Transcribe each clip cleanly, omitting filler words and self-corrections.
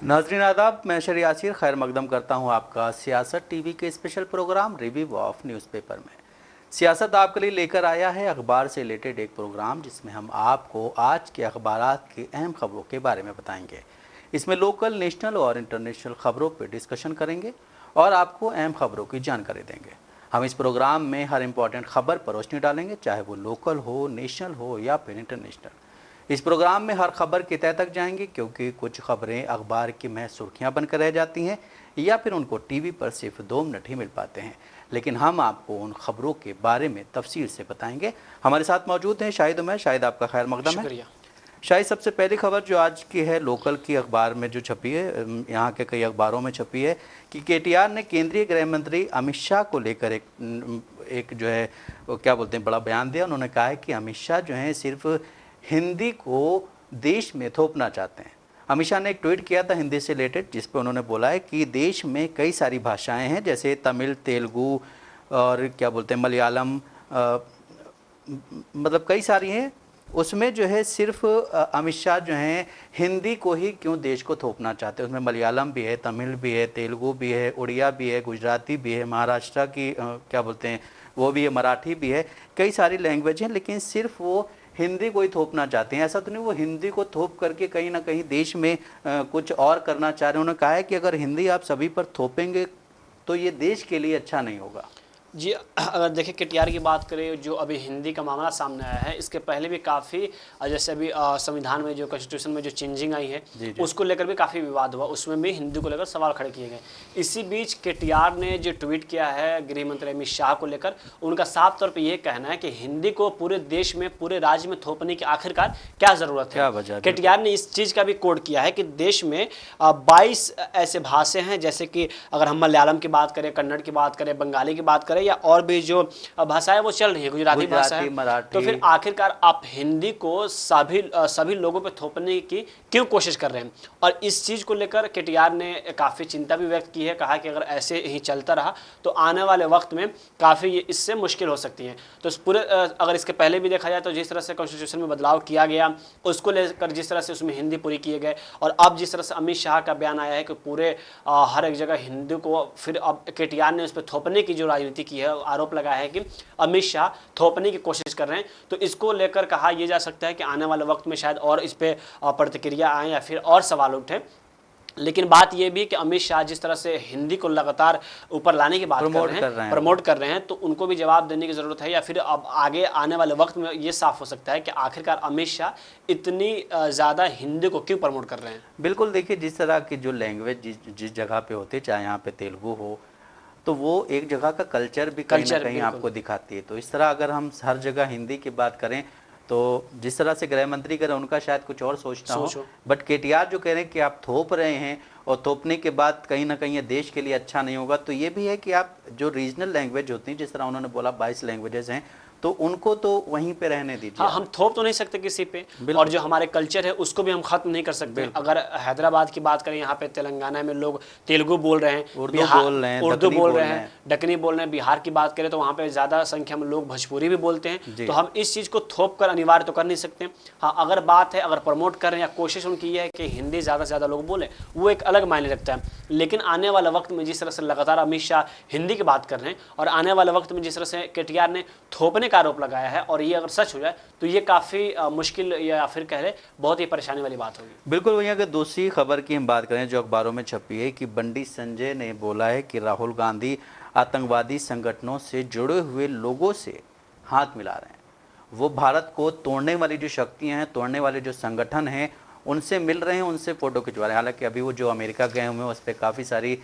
नाज़रीन आदाब, मैं शरी यासिर खैर मकदम करता हूँ आपका सियासत टीवी के special programme review of newspaper में। सियासत आपके लिए लेकर आया है अखबार से रिलेटेड एक प्रोग्राम जिसमें हम आपको आज के अखबारात की अहम खबरों के बारे में बताएंगे। इसमें लोकल, नेशनल और इंटरनेशनल खबरों पर डिस्कशन करेंगे और आपको अहम खबरों की जानकारी देंगे। हम इस प्रोग्राम में हर इंपॉर्टेंट खबर पर रोशनी डालेंगे, चाहे वो लोकल हो, नेशनल हो या फिर इंटरनेशनल। इस प्रोग्राम में हर खबर की तह तक जाएंगे, क्योंकि कुछ खबरें अखबार की महज सुर्खियां बनकर रह जाती हैं या फिर उनको टीवी पर सिर्फ 2 मिनट ही मिल पाते हैं। लेकिन हम आपको उन खबरों के बारे में तफसील से बताएंगे। हमारे साथ मौजूद हैं शाहिद उमर। शाहिद, आपका खैर मकदम है। शाहिद, सबसे पहली खबर जो आज की है लोकल की अखबार में जो छपी है, यहाँ के कई अखबारों में छपी है कि केटीआर ने केंद्रीय गृह मंत्री अमित शाह को लेकर एक जो है क्या बोलते हैं बड़ा बयान दिया। उन्होंने कहा है कि अमित शाह जो है सिर्फ हिंदी को देश में थोपना चाहते हैं। अमित शाह ने एक ट्वीट किया था हिंदी से रिलेटेड, जिस पर उन्होंने बोला है कि देश में कई सारी भाषाएं हैं, जैसे तमिल, तेलुगु और क्या बोलते हैं मलयालम, मतलब कई सारी हैं। उसमें जो है सिर्फ अमित शाह जो हैं हिंदी को ही क्यों देश को थोपना चाहते हैं। उसमें मलयालम भी है, तमिल भी है, तेलुगु भी है, उड़िया भी है, गुजराती भी है, महाराष्ट्र की क्या बोलते हैं वो भी है, मराठी भी है, कई सारी लैंग्वेज हैं, लेकिन सिर्फ वो हिंदी को ही थोपना चाहते हैं। ऐसा तो नहीं वो हिंदी को थोप करके कहीं ना कहीं देश में कुछ और करना चाह रहे हैं। उन्होंने कहा है कि अगर हिंदी आप सभी पर थोपेंगे तो ये देश के लिए अच्छा नहीं होगा। जी, अगर देखें केटीआर की बात करें, जो अभी हिंदी का मामला सामने आया है, इसके पहले भी काफ़ी जैसे अभी संविधान में जो कॉन्स्टिट्यूशन में जो चेंजिंग आई है जी। उसको लेकर भी काफ़ी विवाद हुआ, उसमें भी हिंदी को लेकर सवाल खड़े किए गए। इसी बीच केटीआर ने जो ट्वीट किया है गृह मंत्री अमित शाह को लेकर, उनका साफ तौर पर यह कहना है कि हिंदी को पूरे देश में, पूरे राज्य में थोपने की आखिरकार क्या ज़रूरत है। केटीआर ने इस चीज़ का भी कोड किया है कि देश में 22 ऐसे भाषाएँ हैं, जैसे कि अगर हम मलयालम की बात करें, कन्नड़ की बात करें, बंगाली की बात करें या और भी जो भाषाएं वो चल रही है, गुजराती भाषा है, तो फिर आखिरकार आप हिंदी को सभी लोगों पे थोपने की क्यों कोशिश कर रहे हैं। और इस चीज को लेकर केटीआर ने काफी चिंता भी व्यक्त की है। कहा कि अगर ऐसे ही चलता रहा तो आने वाले वक्त में काफी इससे मुश्किल हो सकती है। तो पूरे अगर इसके पहले भी देखा जाए तो जिस तरह से कॉन्स्टिट्यूशन में बदलाव किया गया, उसको लेकर जिस तरह से उसमें हिंदी पूरी किए गए, और अब जिस तरह से अमित शाह का बयान आया है कि पूरे हर एक जगह हिंदी को फिर अब केटीआर ने उस पर थोपने की जो राजनीति की है, आरोप लगाया है कि अमित शाह थोपने की कोशिश कर रहे हैं। तो इसको लेकर कहा यह जा सकता है कि आने वाले वक्त में शायद और इस पे प्रतिक्रिया आए या फिर और सवाल उठे। लेकिन बात यह भी कि अमित शाह जिस तरह से हिंदी को लगातार ऊपर लाने की बात प्रमोट कर रहे हैं, तो उनको भी जवाब देने की जरूरत है, या फिर अब आगे आने वाले वक्त में ये साफ हो सकता है कि आखिरकार अमित शाह इतनी ज़्यादा हिंदी को क्यों प्रमोट कर रहे हैं। बिल्कुल, देखिए जिस तरह की जो लैंग्वेज जिस जगह पे होती है, चाहे यहाँ पे तेलुगु हो, तो वो एक जगह का कल्चर भी कहीं ना कहीं आपको दिखाती है। तो इस तरह अगर हम हर जगह हिंदी की बात करें तो जिस तरह से गृह मंत्री करें उनका शायद कुछ और सोचना हो, बट केटीआर जो कह रहे हैं कि आप थोप रहे हैं और थोपने के बाद कहीं ना कहीं ये देश के लिए अच्छा नहीं होगा, तो ये भी है कि आप जो रीजनल लैंग्वेज होती हैं, जिस तरह उन्होंने बोला 22 लैंग्वेजेस हैं, तो उनको तो वहीं पे रहने दीजिए। हाँ, हम थोप तो नहीं सकते किसी पे, और जो हमारे कल्चर है उसको भी हम खत्म नहीं कर सकते। अगर हैदराबाद की बात करें, यहाँ पे तेलंगाना में लोग तेलुगु बोल रहे हैं, उर्दू बोल रहे हैं, दक्कनी बोल रहे हैं। बिहार की बात करें तो वहाँ पे ज़्यादा संख्या में लोग भोजपुरी भी बोलते हैं। तो हम इस चीज़ को थोप कर अनिवार्य तो कर नहीं सकते। हाँ, अगर बात है, अगर प्रमोट कर रहे हैं या कोशिश उनकी है कि हिंदी ज़्यादा से ज़्यादा लोग बोले, वो एक अलग मायने रखता है। लेकिन आने वाले वक्त में जिस तरह से लगातार अमित शाह हिंदी की बात कर रहे हैं, और आने वाले वक्त में जिस तरह से केटीआर ने थोपने का आरोप लगाया है, और ये अगर सच हो जाए तो ये काफ़ी मुश्किल या फिर कह ले बहुत ही परेशानी वाली बात होगी। बिल्कुल। वहीं अगर दूसरी खबर की हम बात करें जो अखबारों में छपी है कि बंडी संजय ने बोला है कि राहुल गांधी आतंकवादी संगठनों से जुड़े हुए लोगों से हाथ मिला रहे हैं। वो भारत को तोड़ने वाली जो शक्तियाँ हैं, तोड़ने वाले जो संगठन हैं, उनसे मिल रहे हैं, उनसे फ़ोटो खिंचवा रहे हैं। हालांकि अभी वो जो अमेरिका गए हुए हैं उस पर काफ़ी सारी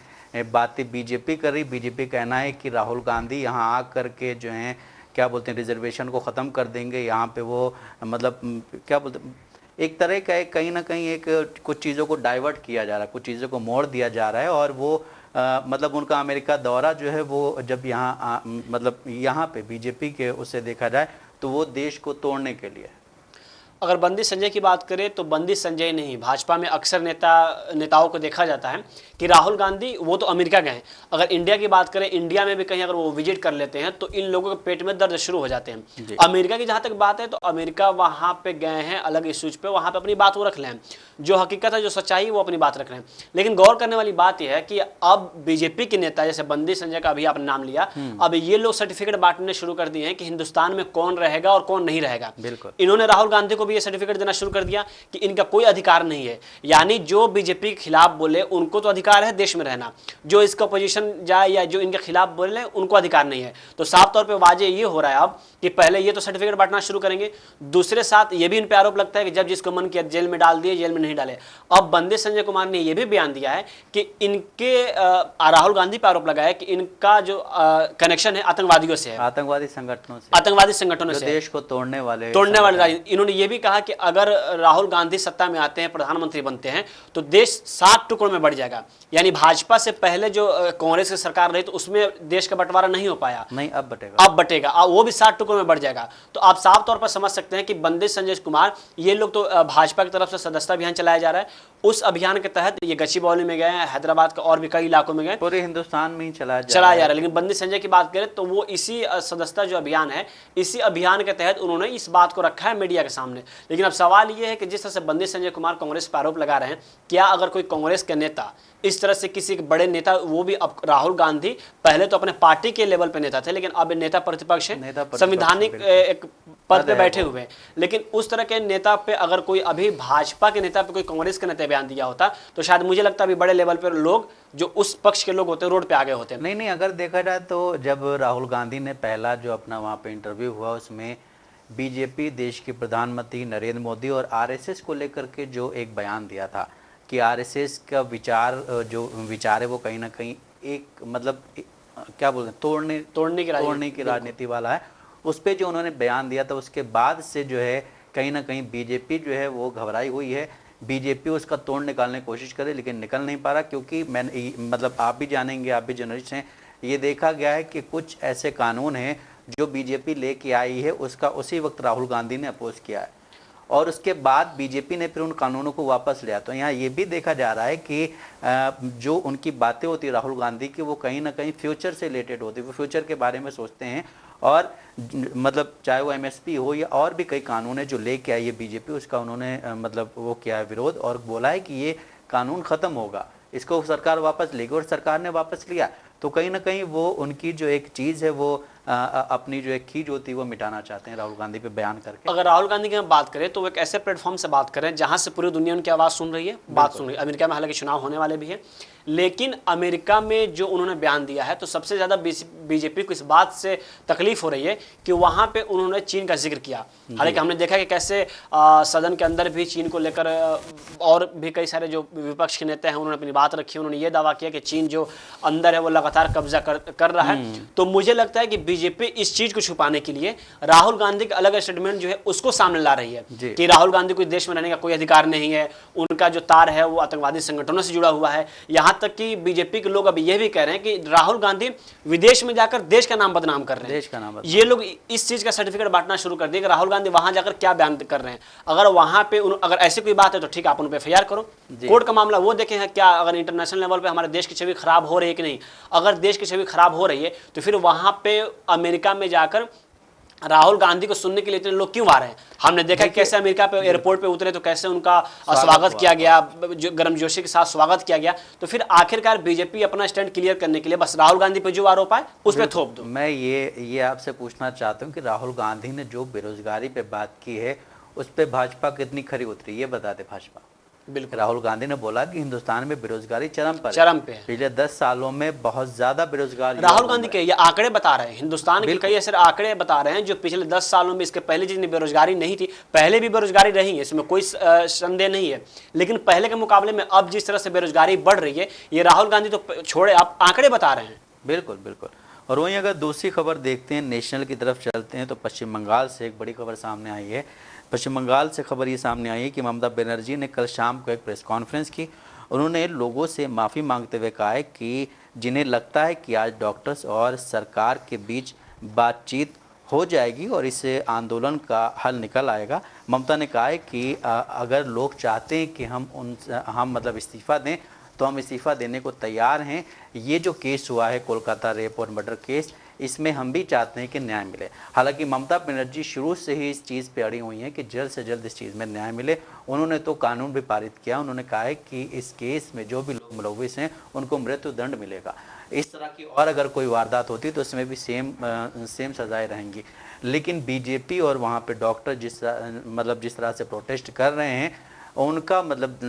बातें बीजेपी कर रही। बीजेपी कहना है कि राहुल गांधी यहाँ आ कर के जो हैं क्या बोलते हैं रिजर्वेशन को ख़त्म कर देंगे। यहाँ पे वो मतलब क्या बोलते एक तरह का कहीं ना कहीं एक कुछ चीज़ों को डाइवर्ट किया जा रहा है, कुछ चीज़ों को मोड़ दिया जा रहा है। और वो मतलब उनका अमेरिका दौरा जो है वो जब यहाँ मतलब यहाँ पे बीजेपी के उससे देखा जाए तो वो देश को तोड़ने के लिए। अगर बंदी संजय की बात करें तो बंदी संजय नहीं, भाजपा में अक्सर नेताओं को देखा जाता है कि राहुल गांधी वो तो अमेरिका गए हैं, अगर इंडिया की बात करें, इंडिया में भी कहीं अगर वो विजिट कर लेते हैं तो इन लोगों के पेट में दर्द शुरू हो जाते हैं। अमेरिका की जहां तक बात है तो अमेरिका वहां पे गए हैं अलग इश्यूज पे, वहां पे अपनी बात वो रख लें, जो हकीकत है जो सच्चाई वो अपनी बात रख रहे हैं। लेकिन गौर करने वाली बात यह है कि अब बीजेपी के नेता जैसे बंदी संजय का अभी आपने नाम लिया, अब ये लोग सर्टिफिकेट बांटने शुरू कर दिए हैं कि हिंदुस्तान में कौन रहेगा और कौन नहीं रहेगा। इन्होंने राहुल गांधी को भी ये सर्टिफिकेट देना शुरू कर दिया कि इनका कोई अधिकार नहीं है, यानी जो बीजेपी के खिलाफ बोले उनको तो अधिकार है देश में रहना, जो इसका अपोजिशन जाए या जो इनके खिलाफ बोले उनको अधिकार नहीं है। तो साफ तौर पे वाजे ये हो रहा है अब कि पहले ये तो सर्टिफिकेट बांटना शुरू करेंगे, दूसरे साथ ये भी इन पे आरोप लगता है कि जब जिसको मन किया जेल में डाल दिए, जेल में नहीं डाले। अब बंदी संजय कुमार ने यह भी बयान दिया है कि इनके राहुल गांधी पर आरोप लगाया कि इनका जो कनेक्शन है आतंकवादियों से है, आतंकवादी संगठनों से, देश को तोड़ने वाले। इन्होंने ये भी कहा कि अगर राहुल गांधी सत्ता में आते हैं, प्रधानमंत्री बनते हैं तो देश 7 टुकड़ों में बढ़ जाएगा। यानी भाजपा से पहले जो कांग्रेस की सरकार रही तो उसमें देश का बंटवारा नहीं हो पाया, नहीं अब बटेगा, वो भी 7 टुकड़ों में बढ़ जाएगा। तो आप साफ तौर पर समझ सकते हैं कि बंदी संजय कुमार ये लोग तो भाजपा की तरफ से सदस्यता अभियान चलाया जा रहा है, उस अभियान के तहत ये गच्चीबौली में गए हैं, हैदराबाद का और भी कई इलाकों में गए, पूरे हिंदुस्तान में ही चलाया जा रहा है। लेकिन बंदी संजय की बात करें तो वो इसी सदस्यता जो अभियान है, इसी अभियान के तहत उन्होंने इस बात को रखा है मीडिया के सामने। लेकिन अब सवाल ये है कि जिस तरह से बंदी संजय कुमार कांग्रेस पर आरोप लगा रहे हैं, क्या अगर कोई कांग्रेस के नेता इस तरह से किसी बड़े नेता, वो भी अब राहुल गांधी पहले तो अपने पार्टी के लेवल पे नेता थे, लेकिन अब नेता प्रतिपक्ष है, संवैधानिक एक पद पे बैठे हुए हैं, लेकिन उस तरह के नेता पे अगर कोई अभी भाजपा के नेता पे कोई कांग्रेस के नेता बयान दिया होता तो शायद मुझे लगता है अभी बड़े लेवल पर लोग जो उस पक्ष के लोग होते हैं रोड पे आ गए होते हैं। नहीं, अगर देखा जाए तो जब राहुल गांधी ने पहला जो अपना वहाँ पे इंटरव्यू हुआ उसमें बीजेपी, देश के प्रधानमंत्री नरेंद्र मोदी और आरएसएस को लेकर के जो एक बयान दिया था कि आरएसएस का जो विचार है वो कहीं ना कहीं एक मतलब क्या बोलते हैं तोड़ने की राजनीति वाला है, उस पर जो उन्होंने बयान दिया था उसके बाद से जो है कहीं ना कहीं बीजेपी जो है वो घबराई हुई है। बीजेपी उसका तोड़ निकालने की कोशिश करे लेकिन निकल नहीं पा रहा, क्योंकि मतलब आप भी जानेंगे, आप भी जर्नलिस्ट हैं, ये देखा गया है कि कुछ ऐसे कानून हैं जो बीजेपी लेके आई है उसका उसी वक्त राहुल गांधी ने अपोज किया है और उसके बाद बीजेपी ने फिर उन कानूनों को वापस लिया। तो यहाँ ये भी देखा जा रहा है कि जो उनकी बातें होती है राहुल गांधी की वो कहीं ना कहीं फ्यूचर से रिलेटेड होती है, वो फ्यूचर के बारे में सोचते हैं और मतलब चाहे वो एमएसपी हो या और भी कई कानून है जो लेके आई है बीजेपी, उसका उन्होंने मतलब वो किया है विरोध और बोला है कि ये कानून ख़त्म होगा, इसको सरकार वापस लेगी और सरकार ने वापस लिया। तो कहीं ना कहीं वो उनकी जो एक चीज़ है वो अपनी जो एक खींच होती है वो मिटाना चाहते हैं राहुल गांधी पे बयान करके। अगर राहुल गांधी की हम बात करें तो वो एक ऐसे प्लेटफॉर्म से बात करें जहां से पूरी दुनिया उनकी आवाज़ सुन रही है, बात सुन रही है। अमेरिका में हालांकि चुनाव होने वाले भी हैं, लेकिन अमेरिका में जो उन्होंने बयान दिया है तो सबसे ज़्यादा बीजेपी को इस बात से तकलीफ हो रही है कि वहाँ पे उन्होंने चीन का जिक्र किया। हालांकि हमने देखा कि कैसे सदन के अंदर भी चीन को लेकर और भी कई सारे जो विपक्ष के नेता हैं उन्होंने अपनी बात रखी, उन्होंने ये दावा किया कि चीन जो अंदर है वो लगातार कब्जा कर रहा है। तो मुझे लगता है कि बीजेपी इस चीज़ को छुपाने के लिए राहुल गांधी का अलग स्टेटमेंट जो है उसको सामने ला रही है कि राहुल गांधी को देश में रहने का कोई अधिकार नहीं है, उनका जो तार है वो आतंकवादी संगठनों से जुड़ा हुआ है। यहाँ तक कि बीजेपी के लोग अभी यह भी कह रहे हैं कि राहुल गांधी विदेश में जाकर देश का नाम बदनाम कर रहे हैं। ये लोग इस चीज का सर्टिफिकेट बांटना शुरू कर दिए कि राहुल गांधी वहां जाकर क्या बयान कर रहे हैं। अगर वहां पे अगर ऐसी कोई बात है तो ठीक है, आप उन पर एफआईआर करो, कोर्ट का मामला वो देखें क्या अगर इंटरनेशनल लेवल पे हमारे देश की छवि खराब हो रही है कि नहीं। अगर देश की छवि खराब हो रही है तो फिर वहां पे अमेरिका में जाकर राहुल गांधी को सुनने के लिए इतने लोग क्यों आ रहे हैं। हमने देखा कैसे अमेरिका पे एयरपोर्ट पे उतरे तो कैसे उनका स्वागत किया गया, गर्मजोशी के साथ स्वागत किया गया। तो फिर आखिरकार बीजेपी अपना स्टैंड क्लियर करने के लिए बस राहुल गांधी पे जो आरोप आए उस पर थोप दो। मैं ये आपसे पूछना चाहता हूँ कि राहुल गांधी ने जो बेरोजगारी पे बात की है उस पर भाजपा कितनी खरी उतरी, ये बता दे भाजपा। बिल्कुल, राहुल गांधी ने बोला कि हिंदुस्तान में बेरोजगारी चरम पे है। पिछले 10 सालों में बहुत ज्यादा बेरोजगार राहुल गांधी के ये आंकड़े बता रहे हैं, हिंदुस्तान के कई ऐसे आंकड़े बता रहे हैं जो पिछले 10 सालों में, इसके पहले जितनी बेरोजगारी नहीं थी, पहले भी बेरोजगारी रही है, इसमें कोई संदेह नहीं है, लेकिन पहले के मुकाबले में अब जिस तरह से बेरोजगारी बढ़ रही है ये राहुल गांधी तो छोड़े, आप आंकड़े बता रहे हैं। बिल्कुल बिल्कुल। और वहीं अगर दूसरी खबर देखते हैं, नेशनल की तरफ चलते हैं तो पश्चिम बंगाल से एक बड़ी खबर सामने आई है। पश्चिम बंगाल से खबर ये सामने आई है कि ममता बनर्जी ने कल शाम को एक प्रेस कॉन्फ्रेंस की। उन्होंने लोगों से माफ़ी मांगते हुए कहा है कि जिन्हें लगता है कि आज डॉक्टर्स और सरकार के बीच बातचीत हो जाएगी और इस आंदोलन का हल निकल आएगा। ममता ने कहा है कि अगर लोग चाहते हैं कि हम मतलब इस्तीफ़ा दें तो हम इस्तीफ़ा देने को तैयार हैं। ये जो केस हुआ है कोलकाता रेप और मर्डर केस, इसमें हम भी चाहते हैं कि न्याय मिले। हालांकि ममता बनर्जी शुरू से ही इस चीज़ पे अड़ी हुई हैं कि जल्द से जल्द इस चीज़ में न्याय मिले। उन्होंने तो कानून भी पारित किया। उन्होंने कहा है कि इस केस में जो भी लोग मुलविस हैं उनको मृत्यु दंड मिलेगा। इस तरह की और अगर कोई वारदात होती तो उसमें भी सेम सजाएं रहेंगी। लेकिन बीजेपी और वहाँ पे डॉक्टर जिस तरह से प्रोटेस्ट कर रहे हैं, उनका मतलब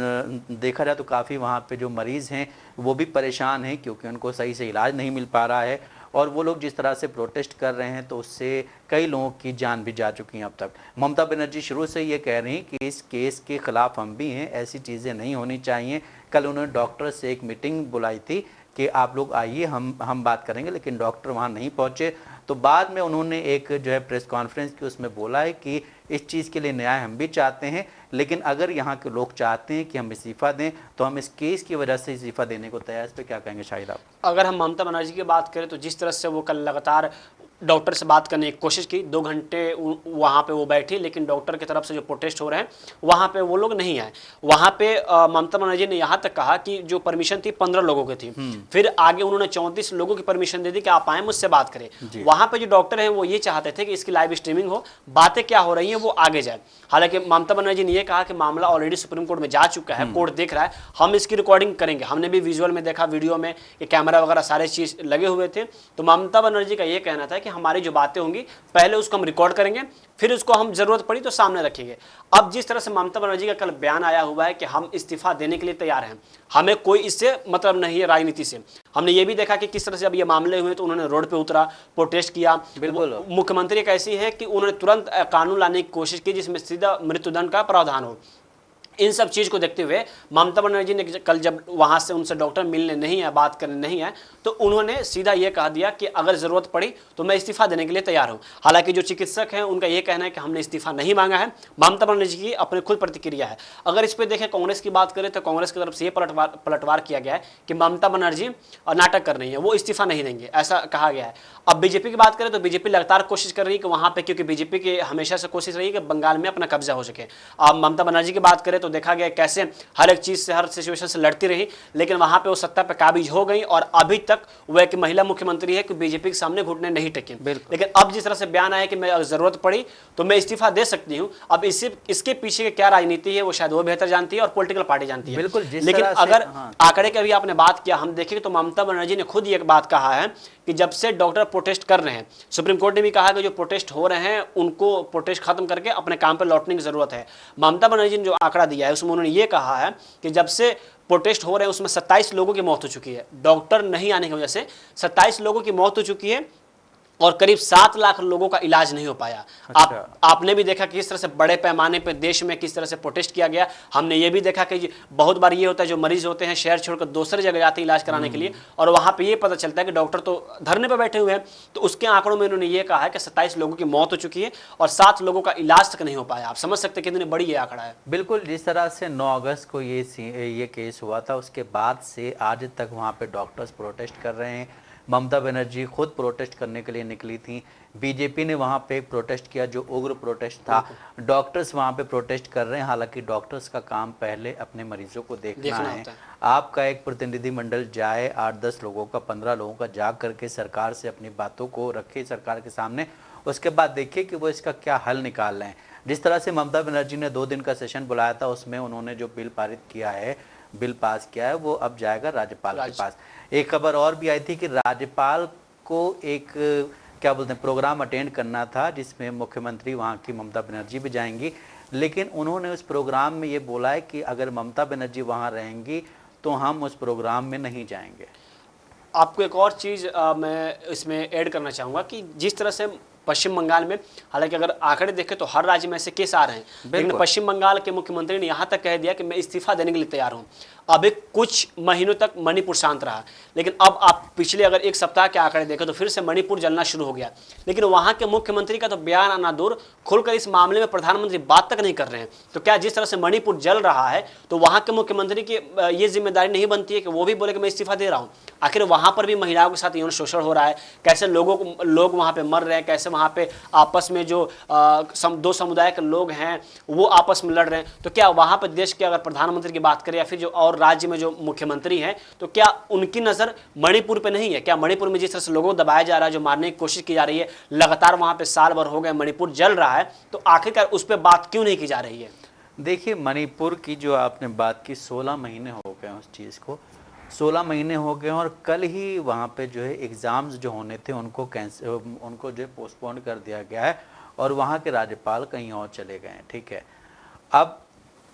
देखा जाए तो काफ़ी वहाँ पे जो मरीज़ हैं वो भी परेशान हैं, क्योंकि उनको सही से इलाज नहीं मिल पा रहा है। और वो लोग जिस तरह से प्रोटेस्ट कर रहे हैं तो उससे कई लोगों की जान भी जा चुकी हैं अब तक। ममता बनर्जी शुरू से ये कह रही हैं कि इस केस के ख़िलाफ़ हम भी हैं, ऐसी चीज़ें नहीं होनी चाहिए। कल उन्होंने डॉक्टर से एक मीटिंग बुलाई थी कि आप लोग आइए, हम बात करेंगे, लेकिन डॉक्टर वहाँ नहीं पहुँचे। तो बाद में उन्होंने एक जो है प्रेस कॉन्फ्रेंस की, उसमें बोला है कि इस चीज़ के लिए न्याय हम भी चाहते हैं, लेकिन अगर यहाँ के लोग चाहते हैं कि हम इस्तीफ़ा दें तो हम इस केस की वजह से इस्तीफ़ा देने को तैयार। इस पर क्या कहेंगे शाहिद आप? अगर हम ममता बनर्जी की बात करें तो जिस तरह से वो कल लगातार डॉक्टर से बात करने की कोशिश की, 2 घंटे वहाँ पे वो बैठी, लेकिन डॉक्टर की तरफ से जो प्रोटेस्ट हो रहे हैं वहाँ पे वो लोग नहीं आए। वहाँ पे ममता बनर्जी ने यहाँ तक कहा कि जो परमिशन थी 15 लोगों की थी, फिर आगे उन्होंने 34 लोगों की परमिशन दे दी कि आप आए मुझसे बात करें। वहाँ पे जो डॉक्टर हैं वो ये चाहते थे कि इसकी लाइव स्ट्रीमिंग हो, बातें क्या हो रही हैं वो आगे जाए। हालांकि ममता बनर्जी ने यह कहा कि मामला ऑलरेडी सुप्रीम कोर्ट में जा चुका है, कोर्ट देख रहा है, हम इसकी रिकॉर्डिंग करेंगे। हमने भी विजुअल में देखा, वीडियो में ये कैमरा वगैरह सारे चीज लगे हुए थे। तो ममता बनर्जी का ये कहना था कि हमारी जो बातें होंगी पहले उसको हम रिकॉर्ड करेंगे, फिर उसको हम जरूरत पड़ी तो सामने रखेंगे। अब जिस तरह से ममता बनर्जी का कल बयान आया हुआ है कि हम इस्तीफा देने के लिए तैयार हैं, हमें कोई इससे मतलब नहीं है राजनीति से। हमने ये भी देखा कि किस तरह से अब ये मामले हुए तो उन्होंने रोड पे उतरा, प्रोटेस्ट किया। बिल्कुल, मुख्यमंत्री एक ऐसी है कि उन्होंने तुरंत कानून लाने की कोशिश की जिसमें सीधा मृत्युदंड का प्रावधान हो। इन सब चीज़ को देखते हुए ममता बनर्जी ने कल जब वहाँ से उनसे डॉक्टर मिलने नहीं आए, बात करने नहीं आए, तो उन्होंने सीधा ये कह दिया कि अगर ज़रूरत पड़ी तो मैं इस्तीफा देने के लिए तैयार हूँ। हालांकि जो चिकित्सक हैं उनका ये कहना है कि हमने इस्तीफा नहीं मांगा है। ममता बनर्जी की अपनी खुद प्रतिक्रिया है। अगर इस पर देखें कांग्रेस की बात करें तो कांग्रेस की तरफ से ये पलटवार किया गया है कि ममता बनर्जी नाटक कर रही है, वो इस्तीफा नहीं देंगे, ऐसा कहा गया है। अब बीजेपी की बात करें तो बीजेपी लगातार कोशिश कर रही है कि वहाँ पर, क्योंकि बीजेपी की हमेशा से कोशिश रही है कि बंगाल में अपना कब्जा हो सके। अब ममता बनर्जी की बात करें तो देखा गया कैसे हर एक चीज से, हर सिचुएशन से लड़ती रही, लेकिन वहां पे वो सत्ता पे काबिज हो गई और अभी तक वो एक महिला मुख्यमंत्री है कि बीजेपी के सामने घुटने नहीं टेके। लेकिन अब जिस तरह से बयान आया कि मैं अगर जरूरत पड़ी तो मैं इस्तीफा दे सकती हूं, अब इसके पीछे क्या राजनीति है वो शायद वो बेहतर जानती है और पॉलिटिकल पार्टी जानती है। लेकिन अगर आंकड़े की अभी आपने बात किया, हम देखें तो ममता बनर्जी ने खुद एक बात कहा है कि जब से डॉक्टर प्रोटेस्ट कर रहे हैं, सुप्रीम कोर्ट ने भी कहा कि जो प्रोटेस्ट हो रहे हैं उनको प्रोटेस्ट खत्म करके अपने काम पर लौटने की जरूरत है। ममता बनर्जी ने जो आंकड़ा दिया है उसमें उन्होंने ये कहा है कि जब से प्रोटेस्ट हो रहे हैं उसमें 27 लोगों की मौत हो चुकी है। डॉक्टर नहीं आने की वजह से 27 लोगों की मौत हो चुकी है और करीब 7 लाख लोगों का इलाज नहीं हो पाया। अच्छा। आपने भी देखा कि किस तरह से बड़े पैमाने पर देश में किस तरह से प्रोटेस्ट किया गया। हमने ये भी देखा कि बहुत बार ये होता है जो मरीज होते हैं शहर छोड़कर दूसरी जगह जाते हैं इलाज कराने के लिए, और वहां पे ये पता चलता है कि डॉक्टर तो धरने पर बैठे हुए हैं। तो उसके आंकड़ों में उन्होंने ये कहा है कि 27 लोगों की मौत हो चुकी है और 7 लोगों का इलाज तक नहीं हो पाया। आप समझ सकते हैं कितनी बड़ी ये आंकड़ा है। बिल्कुल, जिस तरह से 9 अगस्त को ये केस हुआ था, उसके बाद से आज तक वहाँ पे डॉक्टर्स प्रोटेस्ट कर रहे हैं। ममता बनर्जी खुद प्रोटेस्ट करने के लिए निकली थी। बीजेपी ने वहाँ पे प्रोटेस्ट किया जो उग्र प्रोटेस्ट था। डॉक्टर्स वहाँ पे प्रोटेस्ट कर रहे हैं। हालांकि डॉक्टर्स का काम पहले अपने मरीजों को देखना है। आपका एक प्रतिनिधिमंडल जाए, 8-10 लोगों का, 15 लोगों का, जा करके सरकार से अपनी बातों को रखे सरकार के सामने, उसके बाद देखिए कि वो इसका क्या हल निकाल रहे हैं। जिस तरह से ममता बनर्जी ने 2 दिन का सेशन बुलाया था, उसमें उन्होंने जो बिल पारित किया है, बिल पास किया है, वो अब जाएगा राज्यपाल के पास। एक खबर और भी आई थी कि राज्यपाल को एक क्या बोलते हैं प्रोग्राम अटेंड करना था जिसमें मुख्यमंत्री वहाँ की ममता बनर्जी भी जाएंगी, लेकिन उन्होंने उस प्रोग्राम में ये बोला है कि अगर ममता बनर्जी वहाँ रहेंगी तो हम उस प्रोग्राम में नहीं जाएंगे। आपको एक और चीज़ मैं इसमें ऐड करना चाहूँगा कि जिस तरह से पश्चिम बंगाल में, हालांकि अगर आंकड़े देखें तो हर राज्य में ऐसे केस आ रहे हैं, लेकिन पश्चिम बंगाल के मुख्यमंत्री ने यहाँ तक कह दिया कि मैं इस्तीफा देने के लिए तैयार हूँ। अभी कुछ महीनों तक मणिपुर शांत रहा, लेकिन अब आप पिछले अगर एक सप्ताह के आंकड़े देखें तो फिर से मणिपुर जलना शुरू हो गया। लेकिन वहां के मुख्यमंत्री का तो बयान आना दूर, खुलकर इस मामले में प्रधानमंत्री बात तक नहीं कर रहे हैं। तो क्या जिस तरह से मणिपुर जल रहा है तो वहां के मुख्यमंत्री की ये जिम्मेदारी नहीं बनती है कि वो भी बोले कि मैं इस्तीफा दे रहा हूं? आखिर वहां पर भी महिलाओं के साथ यौन शोषण हो रहा है, कैसे लोग वहां पे मर रहे हैं, कैसे वहां पे आपस में जो दो समुदाय के लोग हैं वो आपस में लड़ रहे हैं। तो क्या वहां पर देश के अगर प्रधानमंत्री की बात करें या फिर जो और राज्य में जो मुख्यमंत्री हैं, तो क्या उनकी नजर मणिपुर पे नहीं है? क्या मणिपुर में जिस तरह से लोगों को दबाया जा रहा है, जो मारने की कोशिश की जा रही है, लगातार वहां पे साल भर हो गए मणिपुर जल रहा है, तो आखिरकार उस पर बात क्यों नहीं की जा रही है? देखिए, मणिपुर की जो आपने बात की, 16 महीने हो गए उस चीज़ को, 16 महीने हो गए और कल ही वहाँ पे जो है एग्ज़ाम्स जो होने थे उनको जो है पोस्टपोन कर दिया गया है और वहाँ के राज्यपाल कहीं और चले गए हैं। ठीक है, अब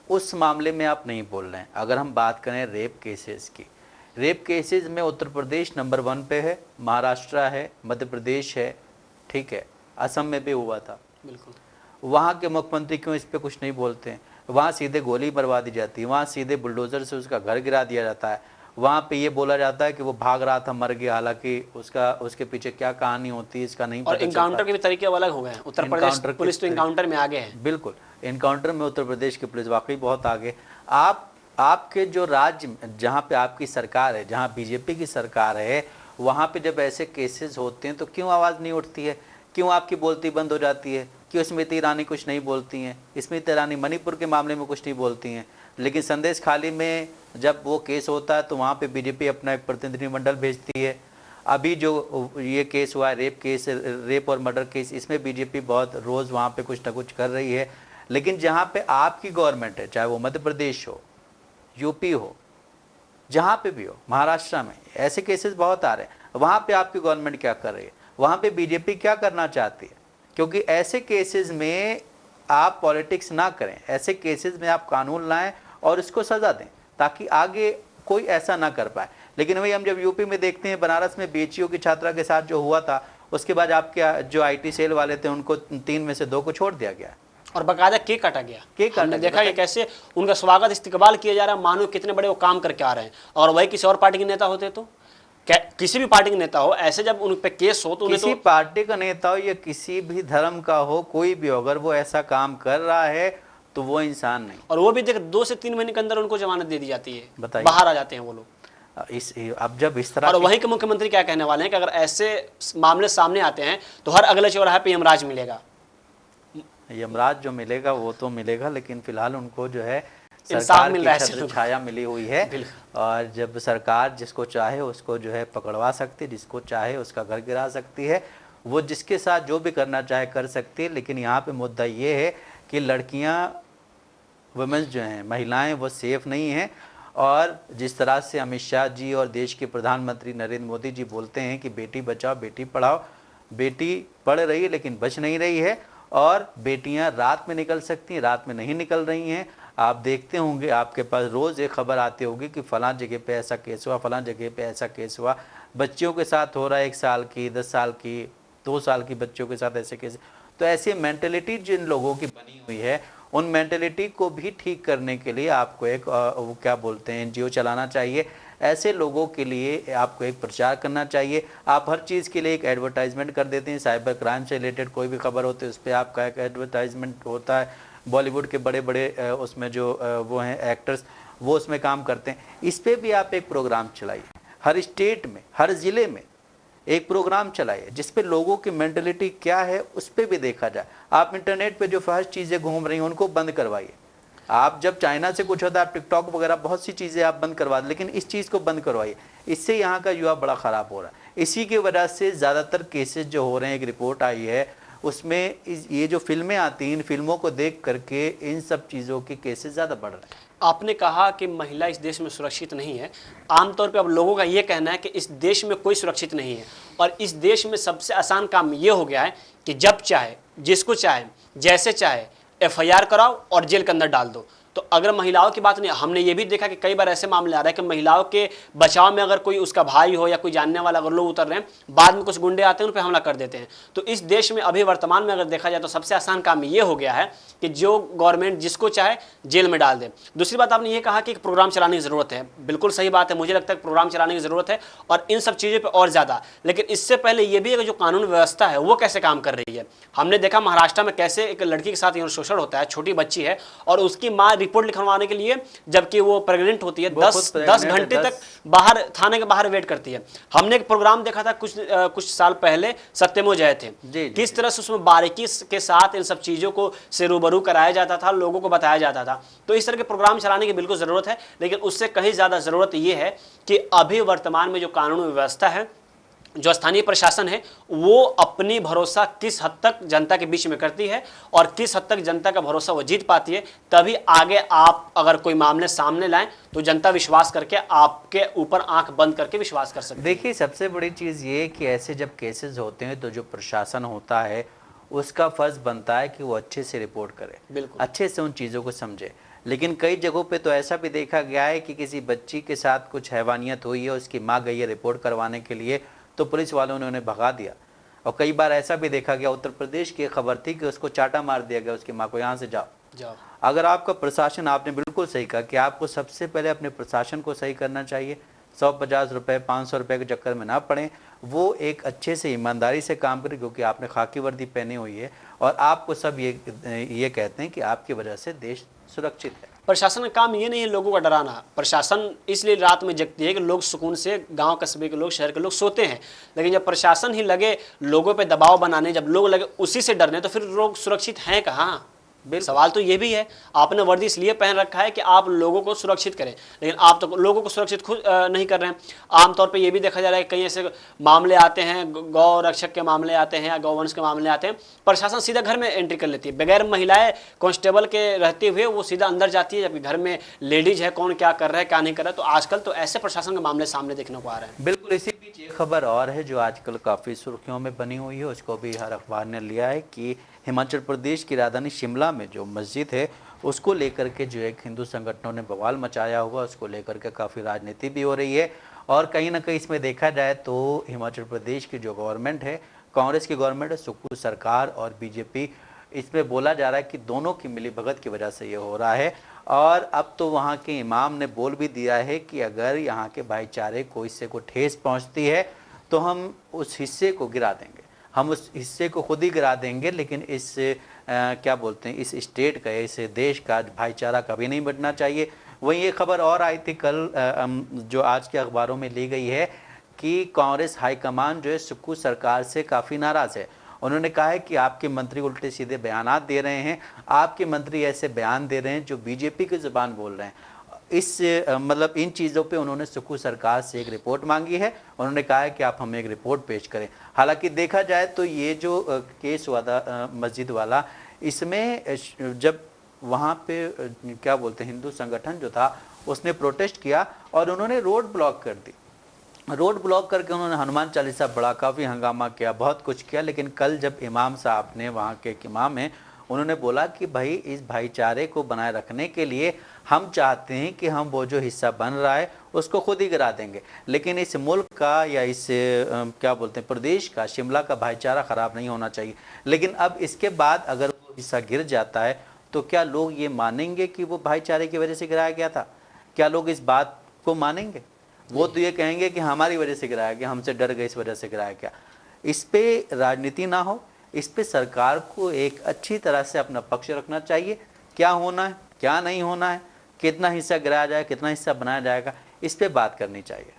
उस मामले में आप नहीं बोल रहे हैं। अगर हम बात करें रेप केसेस की, रेप केसेस में उत्तर प्रदेश नंबर 1 पे है, महाराष्ट्र है, मध्य प्रदेश है, ठीक है, असम में भी हुआ था। बिल्कुल। वहाँ के मुख्यमंत्री क्यों इस पर कुछ नहीं बोलते हैं? वहाँ सीधे गोली मरवा दी जाती है, वहाँ सीधे बुलडोज़र से उसका घर गिरा दिया जाता है, वहाँ पे ये बोला जाता है कि वो भाग रहा था, मर गया, हालांकि उसके पीछे क्या कहानी होती है इसका नहीं पता। और इनकाउंटर के भी तरीके अलग हो गए हैं। उत्तर प्रदेश पुलिस तो इनकाउंटर में आगे है। बिल्कुल, इनकाउंटर में उत्तर प्रदेश की पुलिस वाकई बहुत आगे। आपके जो राज्य जहाँ पे आपकी सरकार है, जहाँ बीजेपी की सरकार है, वहाँ पे जब ऐसे केसेस होते हैं तो क्यों आवाज़ नहीं उठती है? क्यों आपकी बोलती बंद हो जाती है? क्यों स्मृति ईरानी कुछ नहीं बोलती हैं? स्मृति ईरानी मणिपुर के मामले में कुछ नहीं बोलती हैं, लेकिन संदेश खाली में जब वो केस होता है तो वहाँ पे बीजेपी अपना एक प्रतिनिधिमंडल भेजती है। अभी जो ये केस हुआ है, रेप और मर्डर केस, इसमें बीजेपी बहुत रोज़ वहाँ पे कुछ ना कुछ कर रही है। लेकिन जहाँ पे आपकी गवर्नमेंट है, चाहे वो मध्य प्रदेश हो, यूपी हो, जहाँ पे भी हो, महाराष्ट्र में ऐसे केसेस बहुत आ रहे हैं, वहाँ पे आपकी गवर्नमेंट क्या कर रही है? वहाँ पे बीजेपी क्या करना चाहती है? क्योंकि ऐसे केसेस में आप पॉलिटिक्स ना करें, ऐसे केसेस में आप कानून लाएं और इसको सज़ा दें ताकि आगे कोई ऐसा ना कर पाए। लेकिन वही हम जब यूपी में देखते हैं, बनारस में बीएचयू की छात्रा के साथ जो हुआ था, उसके बाद आपके जो आईटी सेल वाले थे उनको 3 में से 2 को छोड़ दिया गया और बकायदा केक काटा गया। हमने देखा कि कैसे उनका स्वागत इस्तकबाल किया जा रहा है, मानो कितने बड़े वो काम करके आ रहे हैं। और वही किसी और पार्टी के नेता होते तो, किसी भी पार्टी के नेता हो, ऐसे जब उन पे केस हो तो किसी पार्टी का नेता हो या किसी भी धर्म का हो, कोई भी हो, अगर वो ऐसा काम कर रहा है तो वो इंसान नहीं। और वो भी देख 2 से 3 महीने के अंदर उनको जमानत दे दी जाती है, बताइए, बाहर आ जाते हैं वो लोग। अब जब इस तरह, और वहीं के मुख्यमंत्री क्या कहने वाले हैं कि अगर ऐसे मामले सामने आते हैं तो हर अगले चौराहे पे यमराज मिलेगा। यमराज जो मिलेगा वो तो मिलेगा, लेकिन फिलहाल उनको जो है सरकार की छत्र छाया मिली हुई है और जब सरकार जिसको चाहे उसको जो है पकड़वा सकती है, जिसको चाहे उसका घर गिरा सकती है, वो जिसके साथ जो भी करना चाहे कर सकती है। लेकिन यहाँ पे मुद्दा ये है कि लड़कियाँ, वुमेन्स जो हैं, महिलाएं, वो सेफ नहीं हैं। और जिस तरह से अमित शाह जी और देश के प्रधानमंत्री नरेंद्र मोदी जी बोलते हैं कि बेटी बचाओ बेटी पढ़ाओ, बेटी पढ़ रही है लेकिन बच नहीं रही है और बेटियां रात में निकल सकती हैं, रात में नहीं निकल रही हैं। आप देखते होंगे, आपके पास रोज़ एक खबर आती होगी कि फ़लाँ जगह पे ऐसा केस हुआ, फ़लाँ जगह पे ऐसा केस हुआ, बच्चियों के साथ हो रहा है, 1 साल की, 10 साल की, 2 साल की बच्चियों के साथ ऐसे केस। तो ऐसी मेंटलिटी जिन लोगों की बनी हुई है, उन मेंटलिटी को भी ठीक करने के लिए आपको एक वो क्या बोलते हैं, NGO चलाना चाहिए। ऐसे लोगों के लिए आपको एक प्रचार करना चाहिए। आप हर चीज़ के लिए एक एडवर्टाइजमेंट कर देते हैं, साइबर क्राइम से रिलेटेड कोई भी खबर होती है उस पर आपका एक एडवर्टाइजमेंट होता है। बॉलीवुड के बड़े बड़े उसमें जो वो हैं एक्टर्स, वो उसमें काम करते हैं। इस पर भी आप एक प्रोग्राम चलाइए, हर स्टेट में, हर ज़िले में एक प्रोग्राम चलाइए जिस पे लोगों की मेंटलिटी क्या है उस पर भी देखा जाए। आप इंटरनेट पे जो फर्ज चीज़ें घूम रही हैं उनको बंद करवाइए। आप जब चाइना से कुछ होता है, आप टिकटॉक वगैरह बहुत सी चीज़ें आप बंद करवा दें, लेकिन इस चीज़ को बंद करवाइए। इससे यहाँ का युवा बड़ा ख़राब हो रहा है। इसी की वजह से ज़्यादातर केसेस जो हो रहे हैं, एक रिपोर्ट आई है उसमें ये जो फिल्में आती हैं, इन फिल्मों को देख करके इन सब चीज़ों के केसेस ज़्यादा बढ़ रहे हैं। आपने कहा कि महिला इस देश में सुरक्षित नहीं है। आमतौर पे अब लोगों का ये कहना है कि इस देश में कोई सुरक्षित नहीं है और इस देश में सबसे आसान काम ये हो गया है कि जब चाहे, जिसको चाहे, जैसे चाहे FIR कराओ और जेल के अंदर डाल दो। तो अगर महिलाओं की बात नहीं, हमने ये भी देखा कि कई बार ऐसे मामले आ रहे हैं कि महिलाओं के बचाव में अगर कोई उसका भाई हो या कोई जानने वाला अगर लोग उतर रहे हैं, बाद में कुछ गुंडे आते हैं उन पर हमला कर देते हैं। तो इस देश में अभी वर्तमान में अगर देखा जाए तो सबसे आसान काम ये हो गया है कि जो गवर्नमेंट जिसको चाहे जेल में डाल दे। दूसरी बात आपने ये कहा कि प्रोग्राम चलाने की जरूरत है, बिल्कुल सही बात है, मुझे लगता है प्रोग्राम चलाने की जरूरत है और इन सब चीज़ों पर और ज़्यादा। लेकिन इससे पहले ये भी है कि जो कानून व्यवस्था है वो कैसे काम कर रही है। हमने देखा महाराष्ट्र में कैसे एक लड़की के साथ यौन शोषण होता है, छोटी बच्ची है और उसकी माँ रिपोर्ट लिखवाने के लिए, जबकि वो प्रेग्नेंट होती है, 10 घंटे तक बाहर थाने के बाहर वेट करती है। हमने एक प्रोग्राम देखा था कुछ साल पहले, सत्यमो जय थे, किस तरह से उसमें बारीकी के साथ इन सब चीज़ों को से रूबरू कराया जाता था, लोगों को बताया जाता था। तो इस तरह के प्रोग्राम चलाने की बिल्कुल ज़रूरत है, लेकिन उससे कहीं ज़्यादा ज़रूरत यह है कि अभी वर्तमान में जो कानून व्यवस्था है, जो स्थानीय प्रशासन है, वो अपनी भरोसा किस हद तक जनता के बीच में करती है और किस हद तक जनता का भरोसा वो जीत पाती है, तभी आगे आप अगर कोई मामले सामने लाएं तो जनता विश्वास करके आपके ऊपर आंख बंद करके विश्वास कर सकती है। देखिए, सबसे बड़ी चीज़ ये कि ऐसे जब केसेस होते हैं तो जो प्रशासन होता है उसका फर्ज बनता है कि वो अच्छे से रिपोर्ट करे, बिल्कुल अच्छे से उन चीज़ों को समझे। लेकिन कई जगहों पे तो ऐसा भी देखा गया है कि किसी बच्ची के साथ कुछ हैवानियत हुई है, उसकी माँ गई है रिपोर्ट करवाने के लिए, तो पुलिस वालों ने उन्हें भगा दिया। और कई बार ऐसा भी देखा गया, उत्तर प्रदेश की खबर थी कि उसको चाटा मार दिया गया उसकी माँ को, यहाँ से जाओ। अगर आपका प्रशासन, आपने बिल्कुल सही कहा कि आपको सबसे पहले अपने प्रशासन को सही करना चाहिए, 150 रुपये 500 रुपये के चक्कर में ना पड़े, वो एक अच्छे से ईमानदारी से काम करे, क्योंकि आपने खाकी वर्दी पहनी हुई है और आपको सब ये कहते हैं कि आपकी वजह से देश सुरक्षित है। प्रशासन का काम ये नहीं है लोगों का डराना, प्रशासन इसलिए रात में जगती है कि लोग सुकून से, गांव कस्बे के लोग, शहर के लोग सोते हैं। लेकिन जब प्रशासन ही लगे लोगों पे दबाव बनाने, जब लोग लगे उसी से डरने, तो फिर लोग सुरक्षित हैं कहाँ? सवाल तो ये भी है। आपने वर्दी इसलिए पहन रखा है कि आप लोगों को सुरक्षित करें, लेकिन आप तो लोगों को सुरक्षित खुद नहीं कर रहे हैं। आमतौर पे ये भी देखा जा रहा है कि कई ऐसे मामले आते हैं, गौ रक्षक के मामले आते हैं या गौवंश के मामले आते हैं, प्रशासन सीधा घर में एंट्री कर लेती है, बगैर महिलाएं कांस्टेबल के रहते हुए वो सीधा अंदर जाती है, जबकि घर में लेडीज है, कौन क्या कर रहा है क्या नहीं कर रहा है। तो आजकल तो ऐसे प्रशासन के मामले सामने देखने को आ रहे हैं। बिल्कुल। इसी बीच एक खबर और है जो आजकल काफ़ी सुर्खियों में बनी हुई है, उसको भी हर अखबार ने लिया है कि हिमाचल प्रदेश की राजधानी शिमला में जो मस्जिद है उसको लेकर के जो एक हिंदू संगठनों ने बवाल मचाया हुआ, उसको लेकर के काफ़ी राजनीति भी हो रही है। और कहीं ना कहीं इसमें देखा जाए तो हिमाचल प्रदेश की जो गवर्नमेंट है, कांग्रेस की गवर्नमेंट है, सुक्खू सरकार और बीजेपी, इसमें बोला जा रहा है कि दोनों की मिलीभगत की वजह से ये हो रहा है। और अब तो वहाँ के इमाम ने बोल भी दिया है कि अगर यहाँ के भाईचारे को इससे कोई ठेस पहुँचती है तो हम उस हिस्से को गिरा देंगे, हम उस हिस्से को खुद ही गिरा देंगे, लेकिन इस क्या बोलते हैं, इस स्टेट का, इस देश का भाईचारा कभी नहीं बढ़ना चाहिए। वहीं ये खबर और आई थी कल, जो आज के अखबारों में ली गई है कि कांग्रेस हाईकमान जो है सुक्खू सरकार से काफ़ी नाराज़ है। उन्होंने कहा है कि आपके मंत्री उल्टे सीधे बयानात दे रहे हैं, आपके मंत्री ऐसे बयान दे रहे हैं जो बीजेपी की ज़ुबान बोल रहे हैं। इस मतलब इन चीज़ों पे उन्होंने सुक्खू सरकार से एक रिपोर्ट मांगी है। उन्होंने कहा है कि आप हमें एक रिपोर्ट पेश करें। हालांकि देखा जाए तो ये जो केस हुआ था मस्जिद वाला, इसमें जब वहाँ पे क्या बोलते हैं, हिंदू संगठन जो था उसने प्रोटेस्ट किया और उन्होंने रोड ब्लॉक कर दी। रोड ब्लॉक करके उन्होंने हनुमान चालीसा पढ़ा, काफ़ी हंगामा किया, बहुत कुछ किया। लेकिन कल जब इमाम साहब ने, वहाँ के एक इमाम हैं, उन्होंने बोला कि भाई इस भाईचारे को बनाए रखने के लिए हम चाहते हैं कि हम वो जो हिस्सा बन रहा है उसको खुद ही गिरा देंगे, लेकिन इस मुल्क का या इस क्या बोलते हैं प्रदेश का, शिमला का भाईचारा ख़राब नहीं होना चाहिए। लेकिन अब इसके बाद अगर वो हिस्सा गिर जाता है तो क्या लोग ये मानेंगे कि वो भाईचारे की वजह से गिराया गया था? क्या लोग इस बात को मानेंगे? वो तो ये कहेंगे कि हमारी वजह से गिराया गया, हमसे डर गए, इस वजह से गिराया गया। इस पे राजनीति ना हो, इस पे सरकार को एक अच्छी तरह से अपना पक्ष रखना चाहिए। क्या होना है, क्या नहीं होना है, कितना हिस्सा गिराया जाए, कितना हिस्सा बनाया जाएगा, इस पे बात करनी चाहिए।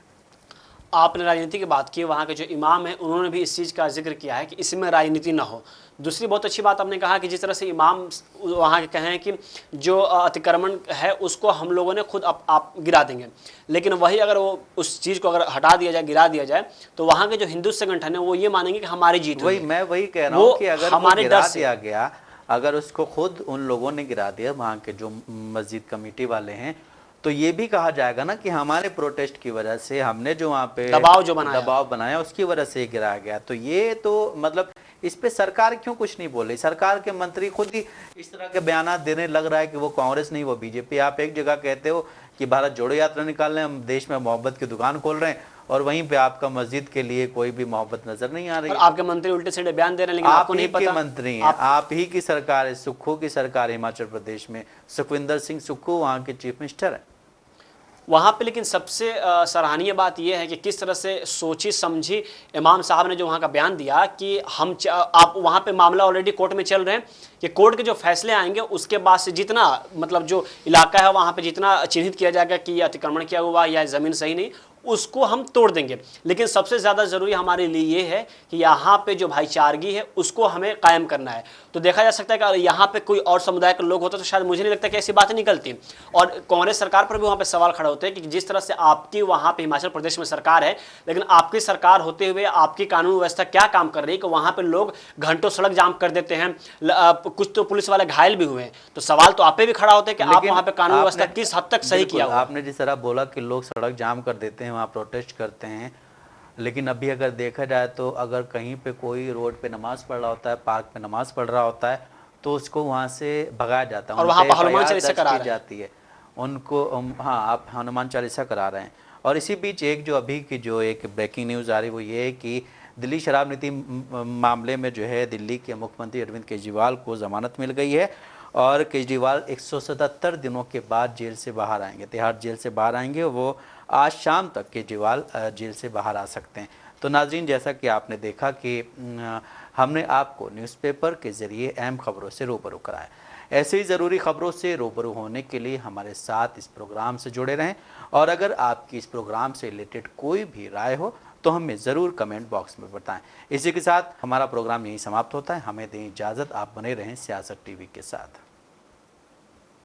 आपने राजनीति की बात की, वहाँ के जो इमाम हैं उन्होंने भी इस चीज़ का जिक्र किया है कि इसमें राजनीति ना हो। दूसरी बहुत अच्छी बात आपने कहा कि जिस तरह से इमाम वहाँ के कहें कि जो अतिक्रमण है उसको हम लोगों ने खुद आप गिरा देंगे, लेकिन वही अगर वो उस चीज़ को अगर हटा दिया जाए, गिरा दिया जाए, तो वहाँ के जो हिंदू संगठन है वो ये मानेंगे कि हमारी जीत हुई। मैं वही कह रहा हूँ कि अगर हमारे गिरा दिया गया, अगर उसको खुद उन लोगों ने गिरा दिया, वहाँ के जो मस्जिद कमेटी वाले हैं, तो ये भी कहा जाएगा ना कि हमारे प्रोटेस्ट की वजह से, हमने जो वहाँ पे दबाव बनाया उसकी वजह से गिराया गया। तो ये तो मतलब इस पे सरकार क्यों कुछ नहीं बोल रही? सरकार के मंत्री खुद ही इस तरह के बयान देने लग रहा है कि वो कांग्रेस नहीं वो बीजेपी। आप एक जगह कहते हो कि भारत जोड़ो यात्रा निकाल रहे हैं, हम देश में मोहब्बत की दुकान खोल रहे हैं, और वहीं पे आपका मस्जिद के लिए कोई भी मोहब्बत नजर नहीं आ रही। आपके मंत्री उल्टे सीधे बयान दे रहे हैं, लेकिन आपको नहीं पता। मंत्री हैं, आप ही की सरकार है, सुक्खू की सरकार हिमाचल प्रदेश में, सुखविंदर सिंह सुक्खू वहाँ के चीफ मिनिस्टर है वहाँ पे। लेकिन सबसे सराहनीय बात यह है कि किस तरह से सोची समझी इमाम साहब ने जो वहाँ का बयान दिया कि आप वहाँ पे मामला ऑलरेडी कोर्ट में चल रहे हैं, कि कोर्ट के जो फैसले आएंगे उसके बाद से जितना मतलब जो इलाका है वहाँ पे जितना चिन्हित किया जाएगा कि यह अतिक्रमण किया हुआ या ज़मीन सही नहीं, उसको हम तोड़ देंगे। लेकिन सबसे ज़्यादा ज़रूरी हमारे लिए ये है कि यहाँ पे जो भाईचारगी है उसको हमें कायम करना है। तो देखा जा सकता है कि अगर यहाँ पे कोई और समुदाय के लोग होते तो शायद मुझे नहीं लगता कि ऐसी बातें निकलती। और कांग्रेस सरकार पर भी वहाँ पे सवाल खड़ा होते हैं कि जिस तरह से आपकी वहाँ पे हिमाचल प्रदेश में सरकार है, लेकिन आपकी सरकार होते हुए आपकी कानून व्यवस्था क्या काम कर रही है कि वहाँ पर लोग घंटों सड़क जाम कर देते हैं, कुछ तो पुलिस वाले घायल भी हुए हैं। तो सवाल तो आप पे भी खड़ा होता है कि आप वहाँ पे कानून व्यवस्था किस हद तक सही किया हुआ। आपने जिस तरह बोला कि लोग सड़क जाम कर देते हैं, वहाँ प्रोटेस्ट करते हैं, लेकिन अभी अगर देखा जाए तो अगर कहीं पे कोई रोड पे नमाज पढ़ रहा होता है, पार्क पे नमाज पढ़ रहा होता है, तो उसको वहाँ से भगाया जाता है, और वहाँ पर हनुमान चालीसा करा रहे हैं जाती है उनको। हाँ, आप हनुमान चालीसा करा रहे हैं। और इसी बीच एक जो अभी की जो एक ब्रेकिंग न्यूज़ आ रही वो ये है कि दिल्ली शराब नीति मामले में जो है दिल्ली के मुख्यमंत्री अरविंद केजरीवाल को जमानत मिल गई है, और केजरीवाल 177 दिनों के बाद जेल से बाहर आएंगे, तिहाड़ जेल से बाहर आएंगे। वो आज शाम तक केजरीवाल जेल से बाहर आ सकते हैं। तो नाज़रीन, जैसा कि आपने देखा कि हमने आपको न्यूज़पेपर के ज़रिए अहम खबरों से रूबरू कराया। ऐसे ही ज़रूरी खबरों से रूबरू होने के लिए हमारे साथ इस प्रोग्राम से जुड़े रहें, और अगर आपकी इस प्रोग्राम से रिलेटेड कोई भी राय हो तो हमें ज़रूर कमेंट बॉक्स में बताएं। इसी के साथ हमारा प्रोग्राम यहीं समाप्त होता है। हमें दें इजाज़त, आप बने रहें सियासत टीवी के साथ।